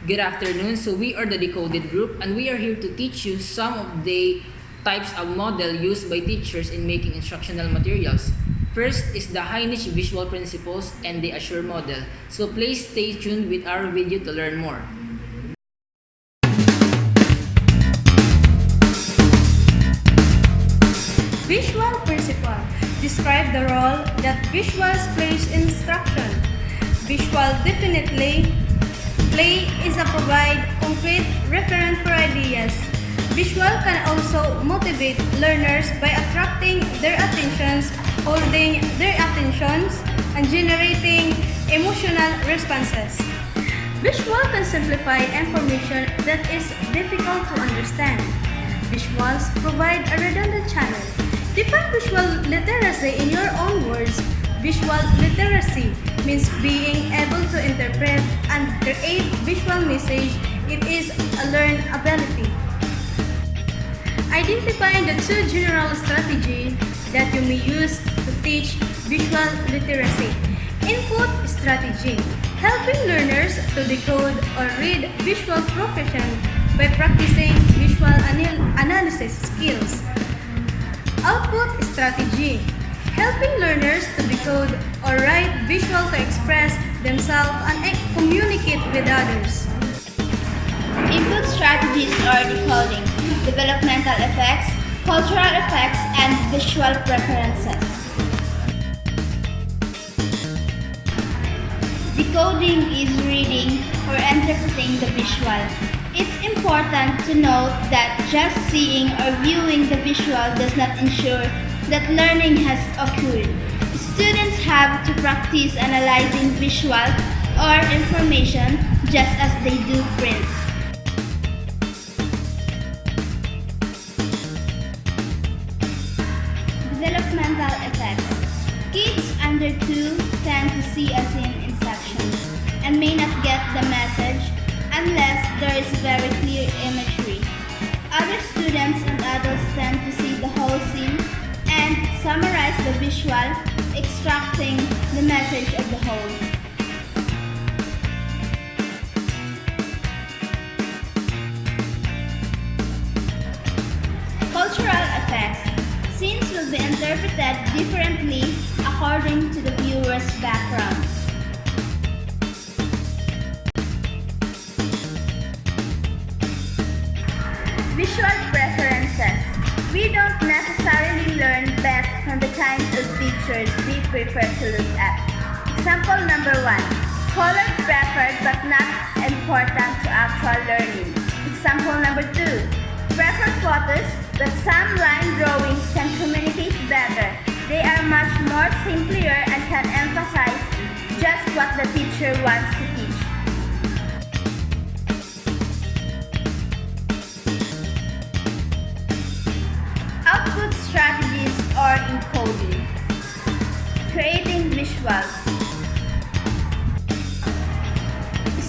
Good afternoon. So we are the Decoded Group and we are here to teach you some of the types of model used by teachers in making instructional materials. First is the Heinich visual principles and the Assure model. So please stay tuned with our video to learn more. Visual principle describe the role that visuals plays in instruction. Visual definitely play is a provide concrete reference for ideas. Visual can also motivate learners by attracting their attentions, holding their attentions, and generating emotional responses. Visual can simplify information that is difficult to understand. Visuals provide a redundant channel. Define visual literacy in your own words. Visual literacy means being able to interpret and create visual message. It is a learned ability. Identify the two general strategies that you may use to teach visual literacy. Input strategy, helping learners to decode or read visual profession by practicing visual analysis skills. Output strategy, helping learners to decode or write visual to express themselves and communicate with others. Input strategies are decoding, developmental effects, cultural effects, and visual preferences. Decoding is reading or interpreting the visual. It's important to note that just seeing or viewing the visual does not ensure that learning has occurred. Students have to practice analyzing visual or information just as they do print. Developmental effects. Kids under 2 tend to see a scene in sections and may not get the message unless there is very clear imagery. Other students and adults tend to see the whole scene and summarize the visual, extracting the message of the whole. Cultural effects. Scenes will be interpreted differently according to the viewer's background. Visual preferences. We don't necessarily learn best from the kinds of pictures we prefer to look at. Example number 1. Color preferred but not important to actual learning. Example number 2. Prefer photos but some line drawings can communicate better. They are much more simpler and can emphasize just what the teacher wants to teach. Output strategies or encoding. Creating visuals.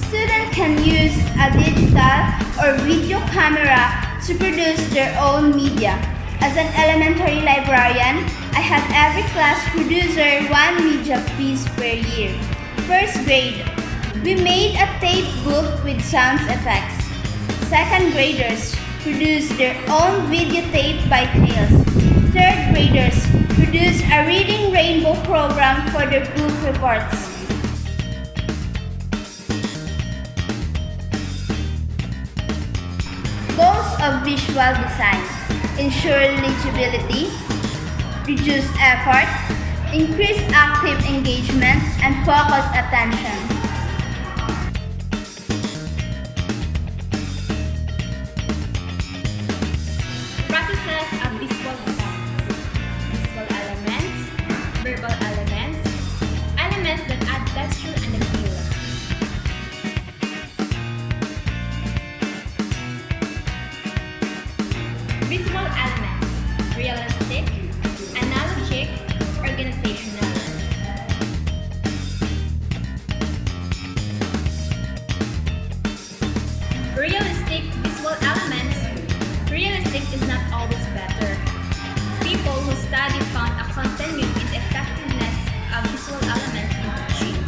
Students can use a digital or video camera to produce their own media. As an elementary librarian, I have every class producer 1 media piece per year. First grade, we made a tape book with sound effects. Second graders produced their own videotape by tales. Third graders produced a reading rainbow program for their book reports. Goals of visual design: ensure legibility, reduce effort, increase active engagement, and focus attention. Processes of visual designs: visual elements, verbal elements, elements that add texture and appeal. Visual elements: realistic, analogic, organizational. Realistic visual elements. Realistic is not always better. People who study found a continuity in the effectiveness of visual elements in teaching.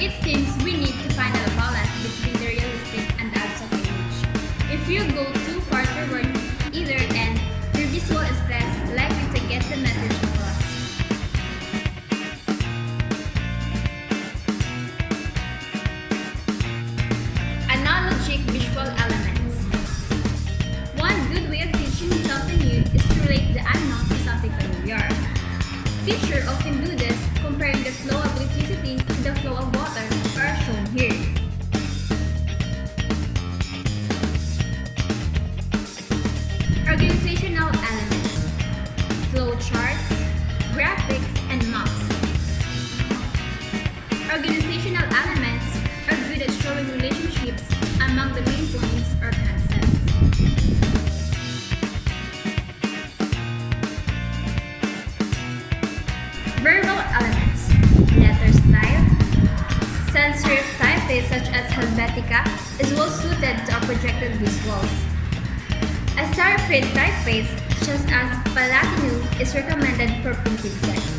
It seems we need to find a balance between the do this, comparing the flow of electricity to the flow of water are shown here. Organizational elements, flow charts, graphics, and maps. Organizational elements are good at showing relationships among the main points or concepts. Verbal elements, letter style. Sans serif typeface such as Helvetica is well suited to our projected visuals. A serif typeface such as Palatino is recommended for printed text.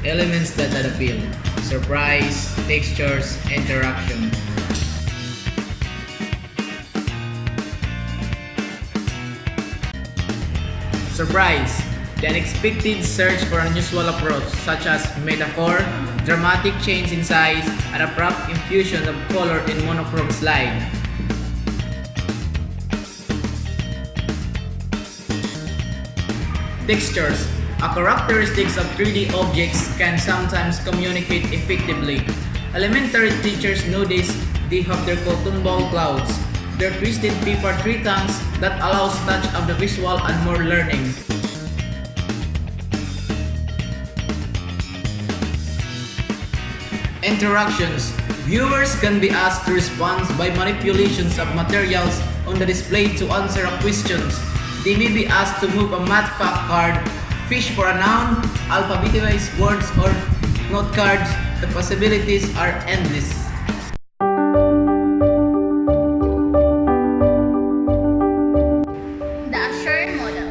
Elements that appeal: surprise, textures, interaction. Surprise, the unexpected search for unusual approach such as metaphor, dramatic change in size, and abrupt infusion of color in monochrome slide. Textures, a characteristics of 3D objects can sometimes communicate effectively. Elementary teachers know this. They have their cotton ball clouds, their twisted paper tree tongues that allows touch of the visual and more learning. Interactions. Viewers can be asked to respond by manipulations of materials on the display to answer a questions. They may be asked to move a math fact card, fish for a noun, alphabetize words, or note cards. The possibilities are endless. The Assure model.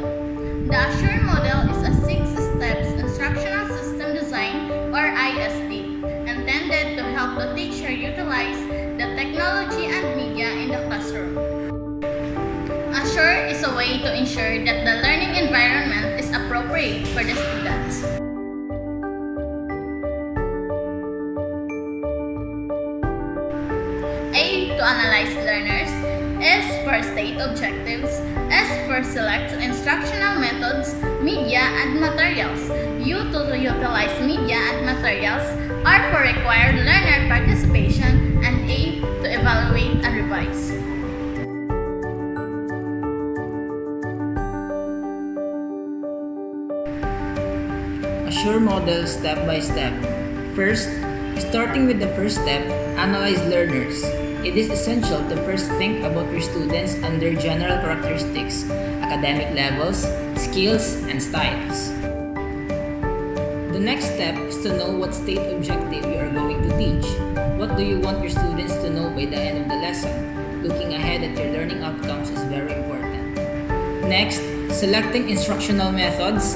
The Assure model is a 6-steps instructional system design or ISD intended to help the teacher utilize the technology and media in the classroom. Assure is a way to ensure that the learning environment is appropriate for the students. A to analyze learners, S for state objectives, S for select instructional methods, media and materials, U to utilize media and materials, R for required learner participation, and A to evaluate and revise. Assure model step by step. First, starting with the first step, analyze learners. It is essential to first think about your students and their general characteristics, academic levels, skills, and styles. The next step is to know what state objective you are going to teach. What do you want your students to know by the end of the lesson? Looking ahead at your learning outcomes is very important. Next, selecting instructional methods,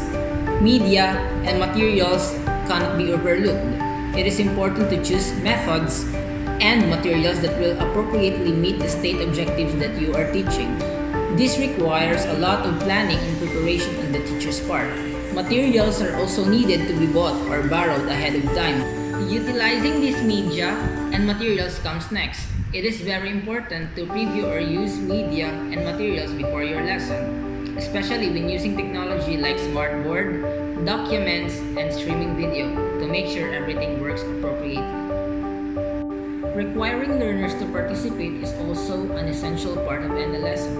media, and materials cannot be overlooked. It is important to choose methods and materials that will appropriately meet the state objectives that you are teaching. This requires a lot of planning and preparation on the teacher's part. Materials are also needed to be bought or borrowed ahead of time. Utilizing this media and materials comes next. It is very important to preview or use media and materials before your lesson, especially when using technology like smartboard, documents, and streaming video to make sure everything works appropriately. Requiring learners to participate is also an essential part of any lesson.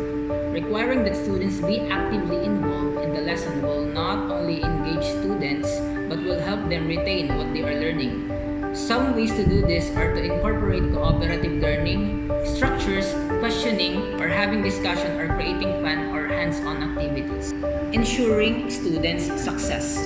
Requiring that students be actively involved in the lesson will not only engage students but will help them retain what they are learning. Some ways to do this are to incorporate cooperative learning, structures, questioning, or having discussion or creating fun or hands-on activities. Ensuring students' success.